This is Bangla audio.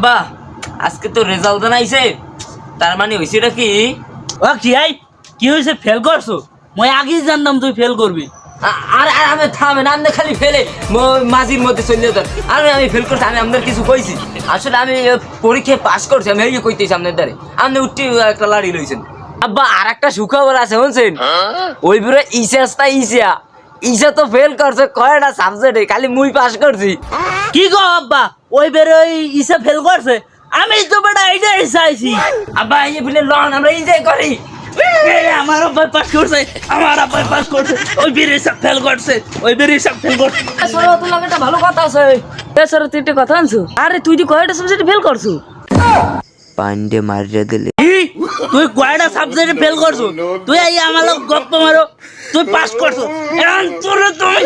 বাহ, আজকে তো রেজাল্ট জানাইছে, তার মানে হইছেটা কি? ও কি আই কি হয়েছে? ফেল করছো? মই আগেই জানতাম তুই ফেল করবি। আর আমি থামেন, আপনি খালি ফেলে মাঝির মধ্যে চলে যেতেন। আমি ফেল করছি, আমি আপনার কিছু কইছি? আসলে আমি পরীক্ষায় পাস করছি, আমি এই কইতেছি আপনার দ্বারে। আপনি উঠতে একটা লাড়ি লইছেন। আব্বা, আর একটা সুখবর আছে, শুনছেন? ওই বেরো ইসা তো ফেল করছে কয়টা সাবজেক্টে, খালি মুই পাস করছি। কি গো আব্বা, ওই বেরোই ইসে ফেল করছে? আমি তো বেটা এইটাই চাইছি। আব্বা, এই যে বলে লন, আমরা এনজয় করি। আমার আব্বাই পাস করছে, আমার আব্বাই পাস করছে, ওই বেরে সব ফেল করছে, ওই বেরে সব ফেল করছে। আসলে তোর লাগে একটা ভালো কথা আছে। স্যার তুই একটা কথা আনছো? আরে তুই যে কয়টা সাবজেক্টে ফেল করছো? পান্ডে মারিয়া দিলে। কি? তুই কয়টা সাবজেক্টে ফেল করছো? তুই এই আমার লোক গপ্প মারো, তুই পাস করছো। এখন তোর তুমি